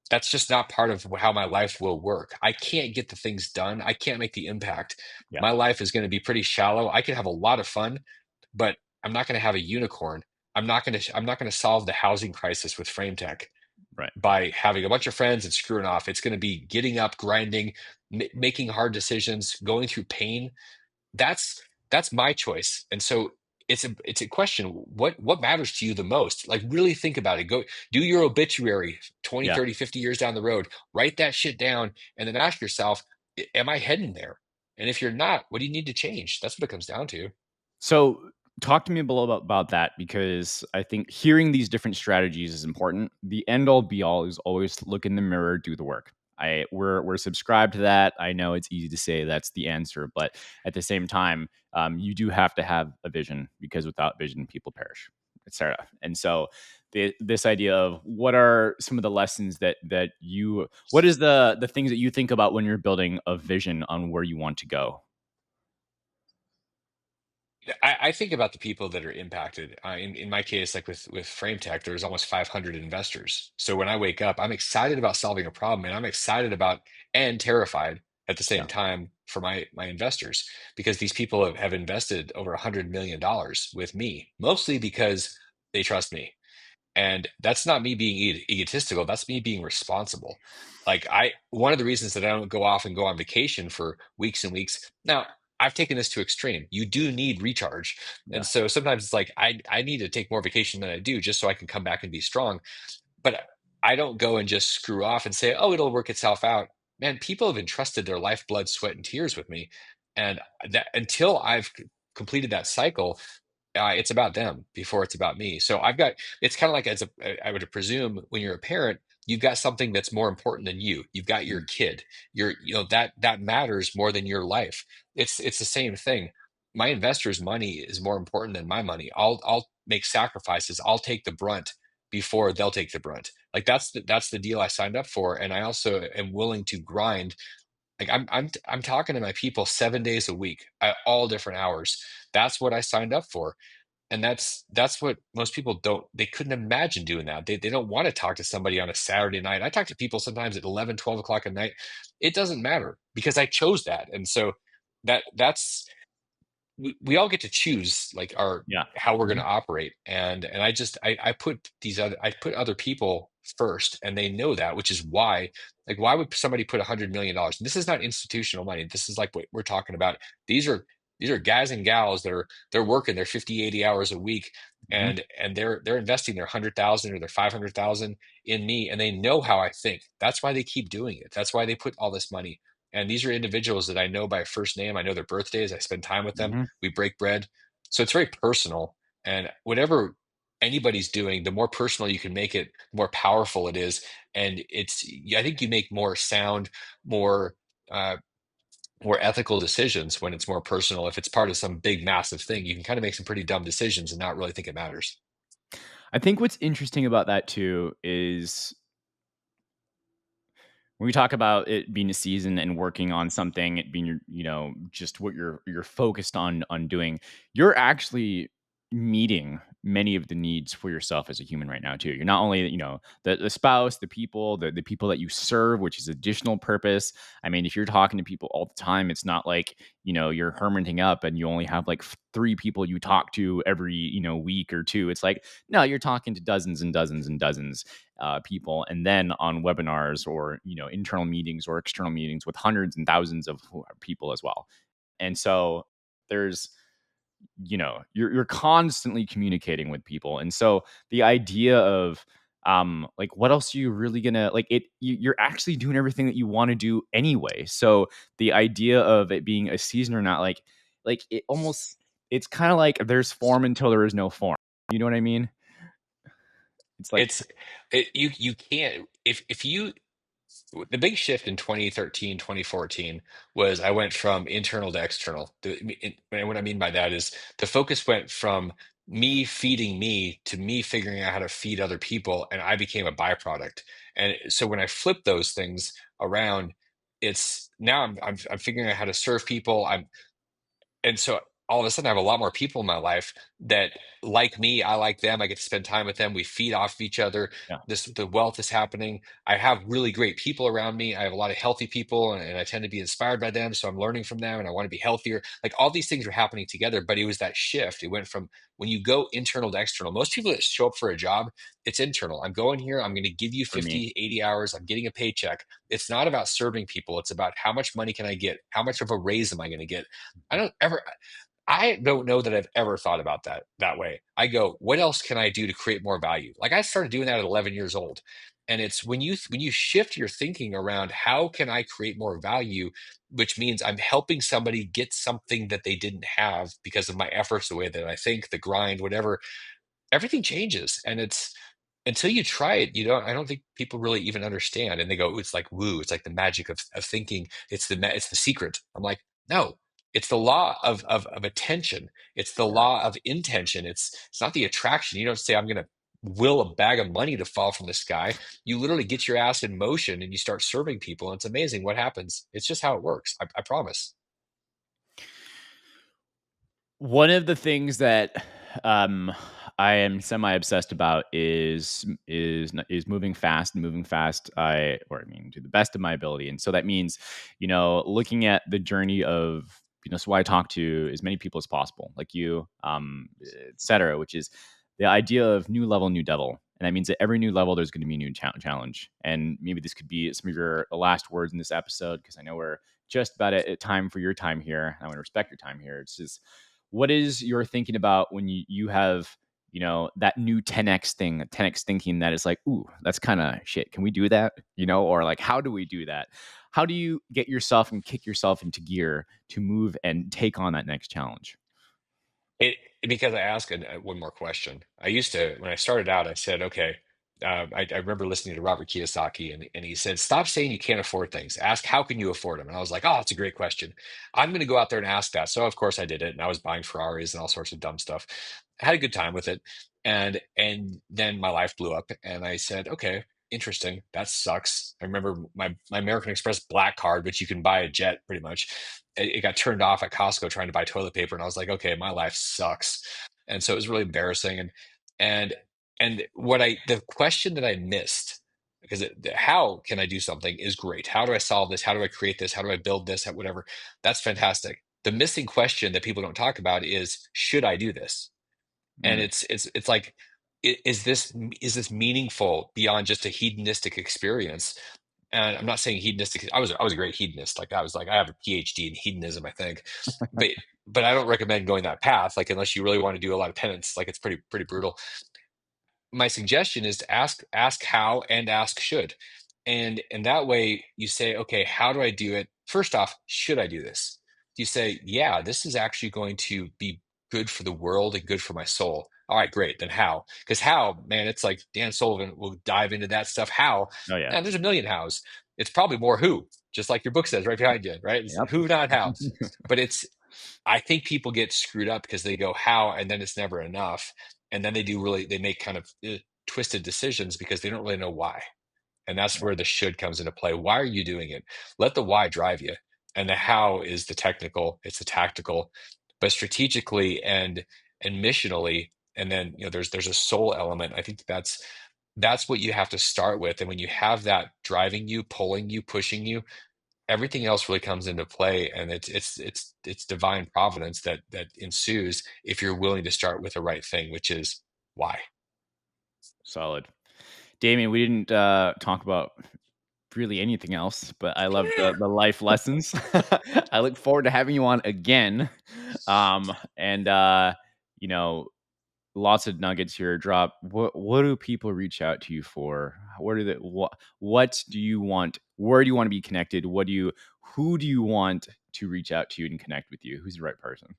that's just not part of how my life will work. I can't get the things done. I can't make the impact. Yeah. My life is going to be pretty shallow. I can have a lot of fun, but I'm not going to have a unicorn. I'm not going to solve the housing crisis with frame tech Right. by having a bunch of friends and screwing off. It's going to be getting up, grinding, making hard decisions, going through pain. That's my choice. And so it's a question. What matters to you the most? Like really think about it. Go do your obituary 20, Yeah. 30, 50 years down the road. Write that shit down and then ask yourself, am I heading there? And if you're not, what do you need to change? That's what it comes down to. So, talk to me a little about that because I think hearing these different strategies is important. The end all be all is always look in the mirror, do the work. We're subscribed to that. I know it's easy to say that's the answer, but at the same time, you do have to have a vision because without vision, people perish, etc. And so, this idea of what are some of the lessons what is the things that you think about when you're building a vision on where you want to go? I think about the people that are impacted. In my case, like with Frame Tech, there's almost 500 investors. So when I wake up, I'm excited about solving a problem, and I'm excited about and terrified at the same Yeah. time for my investors because these people have invested over $100 million with me, mostly because they trust me. And that's not me being egotistical. That's me being responsible. Like one of the reasons that I don't go off and go on vacation for weeks and weeks. Now, I've taken this to extreme. You do need recharge. And Yeah. so sometimes it's like I need to take more vacation than I do just so I can come back and be strong. But I don't go and just screw off and say, "Oh, it'll work itself out." Man, people have entrusted their lifeblood, sweat, and tears with me. And that until I've completed that cycle, it's about them before it's about me. So it's kind of like I would presume when you're a parent, you've got something that's more important than you. You've got your Mm. kid. That matters more than your life. It's the same thing. My investors' money is more important than my money. I'll make sacrifices. I'll take the brunt before they'll take the brunt. Like that's the deal I signed up for, and I also am willing to grind. Like I'm talking to my people 7 days a week at all different hours. That's what I signed up for, and that's what most people don't. They couldn't imagine doing that. They don't want to talk to somebody on a Saturday night. I talk to people sometimes at 11, 12 o'clock at night. It doesn't matter because I chose that. And so that's we all get to choose like our Yeah. how we're going Mhm. to operate. And I put other people first, and they know that, which is why, like, why would somebody put $100 million? This is not institutional money. This is like what we're talking about. These are guys and gals that they're working their 50, 80 hours a week, Mhm. and they're investing their 100,000 or their 500,000 in me, and they know how I think. That's why they keep doing it. That's why they put all this money. And these are individuals that I know by first name. I know their birthdays. I spend time with them. Mhm. We break bread. So it's very personal. And whatever anybody's doing, the more personal you can make it, the more powerful it is. And I think you make more sound, more uh, or ethical decisions when it's more personal. If it's part of some big, massive thing, you can kind of make some pretty dumb decisions and not really think it matters. I think what's interesting about that too is when we talk about it being a season and working on something, it being your, just what you're focused on doing, you're actually meeting many of the needs for yourself as a human right now too. You're not only, the spouse, the people, the people that you serve, which is additional purpose. I mean, if you're talking to people all the time, it's not like, you're hermiting up and you only have like three people you talk to every, week or two. It's like, no, you're talking to dozens and dozens and dozens people, and then on webinars or internal meetings or external meetings with hundreds and thousands of people as well. And so there's you're constantly communicating with people, and so the idea of like what else are you really gonna like it you're actually doing everything that you want to do anyway. So the idea of it being a season or not, like it almost, it's kind of like there's form until there is no form, you know what I mean? It's like, It's you can't if you the big shift in 2013, 2014 was I went from internal to external. And what I mean by that is the focus went from me feeding me to me figuring out how to feed other people, and I became a byproduct. And so when I flip those things around, it's now I'm figuring out how to serve people. And so all of a sudden I have a lot more people in my life that like me, I like them, I get to spend time with them, we feed off of each other. yeah, The wealth is happening. I have really great people around me. I have a lot of healthy people, and I tend to be inspired by them, so I'm learning from them and I want to be healthier. Like all these things are happening together, but it was that shift. It went from when you go internal to external. Most people that show up for a job, it's internal. I'm going here, I'm going to give you for me. 50, 80 hours, I'm getting a paycheck. It's not about serving people, it's about how much money can I get, how much of a raise am I going to get. I don't ever, I don't know that I've ever thought about that way. I go, what else can I do to create more value? Like I started doing that at 11 years old. And it's when you shift your thinking around how can I create more value, which means I'm helping somebody get something that they didn't have because of my efforts, the way that I think, the grind, whatever, everything changes. And it's until you try it, I don't think people really even understand. And they go, "Ooh, it's like woo, it's like the magic of thinking. It's the secret." I'm like, no, it's the law of attention. It's the Yeah. law of intention. It's not the attraction. You don't say, I'm gonna will a bag of money to fall from the sky. You literally get your ass in motion and you start serving people. And it's amazing what happens. It's just how it works. I promise. One of the things that um, I am semi obsessed about is moving fast and moving fast. I mean, to the best of my ability, and so that means, looking at the journey of, so I talk to as many people as possible, like you, et cetera, which is the idea of new level, new devil. And that means that every new level, there's going to be a new challenge. And maybe this could be some of your last words in this episode, because I know we're just about at time for your time here. I want to respect your time here. It's just, what is your thinking about when you have, that new 10x thing, 10x thinking that is like, ooh, that's kind of shit, can we do that, or like, how do we do that? How do you get yourself and kick yourself into gear to move and take on that next challenge? It because I asked one more question. I used to when I started out, I said, okay. I remember listening to Robert Kiyosaki, and he said, "Stop saying you can't afford things. Ask how can you afford them." And I was like, "Oh, that's a great question. I'm going to go out there and ask that." So of course I did it, and I was buying Ferraris and all sorts of dumb stuff. I had a good time with it, and then my life blew up, and I said, "Okay, interesting. That sucks." I remember my American Express Black Card, which you can buy a jet pretty much, it got turned off at Costco trying to buy toilet paper, and I was like, okay, my life sucks. And so it was really embarrassing. And and what I the question that I missed, because how can I do something is great. How do I solve this? How do I create this? How do I build this? Whatever. That's fantastic. The missing question that people don't talk about is, should I do this? And Mm. it's like, is this meaningful beyond just a hedonistic experience? And I'm not saying hedonistic. I was a great hedonist. Like I was like I have a PhD in hedonism, I think, but but I don't recommend going that path. Like unless you really want to do a lot of penance, like it's pretty brutal. My suggestion is to ask how and ask should, and that way you say, okay, how do I do it? First off, should I do this? You say, yeah, this is actually going to be good for the world and good for my soul. All right, great. Then how? Because how, man, it's like Dan Sullivan will dive into that stuff. How? Oh yeah. Man, there's a million hows. It's probably more who, just like your book says right behind you, right? It's Yep. who, not how. But I think people get screwed up because they go how, and then it's never enough. And then they make kind of twisted decisions because they don't really know why. And that's where the should comes into play. Why are you doing it? Let the why drive you. And the how is the technical, it's the tactical, but strategically and missionally, and then there's a soul element. I think that's what you have to start with. And when you have that driving you, pulling you, pushing you, everything else really comes into play. And it's divine providence that ensues if you're willing to start with the right thing, which is why. Solid. Damien, we didn't talk about really anything else, but I love the life lessons. I look forward to having you on again. And you know, lots of nuggets here drop. What do people reach out to you for? What do you want? Where do you want to be connected? Who do you want to reach out to you and connect with you? Who's the right person?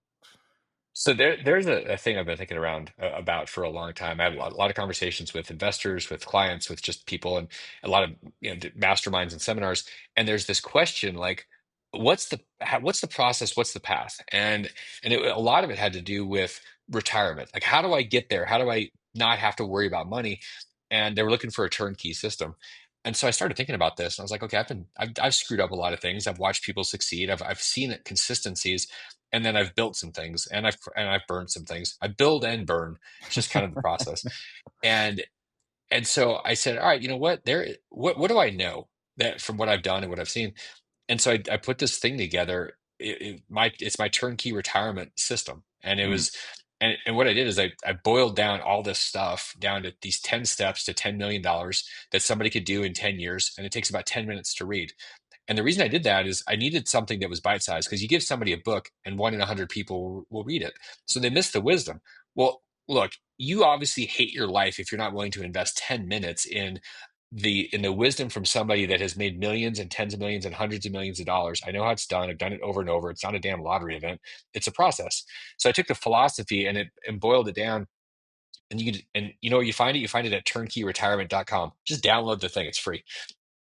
So there's a thing I've been thinking around about for a long time. I have a lot of conversations with investors, with clients, with just people, and a lot of masterminds and seminars. And there's this question like, what's the process? What's the path? A lot of it had to do with retirement. Like, how do I get there? How do I not have to worry about money? And they were looking for a turnkey system. And so I started thinking about this, and I was like, okay, I've screwed up a lot of things. I've watched people succeed. I've seen it consistencies, and then I've built some things, and I've burned some things. I build and burn. It's just kind of the process. And and so I said, all right, you know what? What do I know that from what I've done and what I've seen? And so I put this thing together. It's my turnkey retirement system, and it Mm, was. And what I did is I boiled down all this stuff down to these 10 steps to $10 million that somebody could do in 10 years. And it takes about 10 minutes to read. And the reason I did that is I needed something that was bite sized because you give somebody a book and 1 in 100 people will read it. So they miss the wisdom. Well, look, you obviously hate your life if you're not willing to invest 10 minutes in the wisdom from somebody that has made millions and tens of millions and hundreds of millions of dollars. I know how it's done. I've done it over and over. It's not a damn lottery event. It's a process. So I took the philosophy and boiled it down. And you find it. You find it at turnkeyretirement.com. Just download the thing. It's free.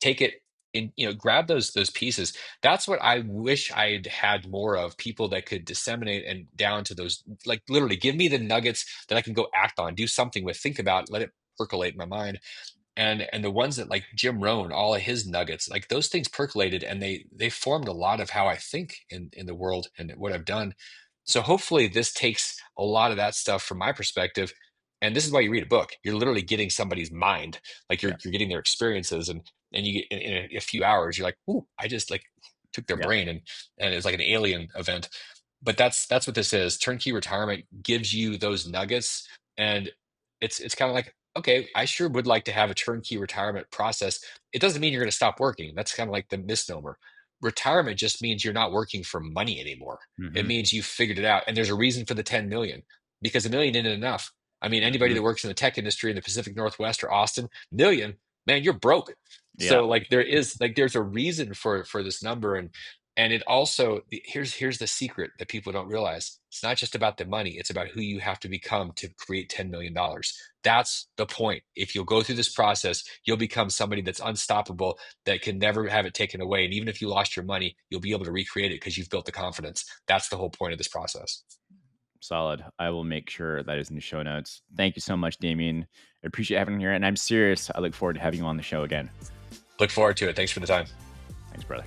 Take it and grab those pieces. That's what I wish I'd had more of, people that could disseminate and down to those, like, literally give me the nuggets that I can go act on, do something with, think about, let it percolate in my mind. And the ones that, like Jim Rohn, all of his nuggets, like those things percolated, and they formed a lot of how I think in the world and what I've done. So hopefully this takes a lot of that stuff from my perspective. And this is why you read a book. You're literally getting somebody's mind, like yeah. you're getting their experiences, and you get in a few hours, you're like, ooh, I just like took their Yeah. brain, and it's like an alien event. But that's what this is. Turnkey retirement gives you those nuggets, and it's kind of like, okay, I sure would like to have a turnkey retirement process. It doesn't mean you're going to stop working. That's kind of like the misnomer. Retirement just means you're not working for money anymore. It Hmm. means you figured it out, and there's a reason for the 10 million, because a million isn't enough. I mean, anybody Hmm. that works in the tech industry in the Pacific Northwest or Austin, million, man, you're broke. Yeah. So like there's a reason for this number, and it also, here's the secret that people don't realize. It's not just about the money, it's about who you have to become to create $10 million. That's the point. If you'll go through this process, you'll become somebody that's unstoppable, that can never have it taken away. And even if you lost your money, you'll be able to recreate it because you've built the confidence. That's the whole point of this process. Solid. I will make sure that is in the show notes. Thank you so much, Damien. I appreciate having you here. And I'm serious. I look forward to having you on the show again. Look forward to it. Thanks for the time. Thanks, brother.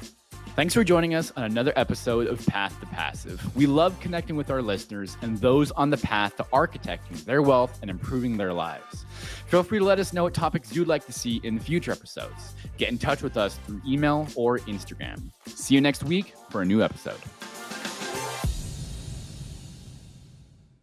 Thanks for joining us on another episode of Path to Passive. We love connecting with our listeners and those on the path to architecting their wealth and improving their lives. Feel free to let us know what topics you'd like to see in future episodes. Get in touch with us through email or Instagram. See you next week for a new episode.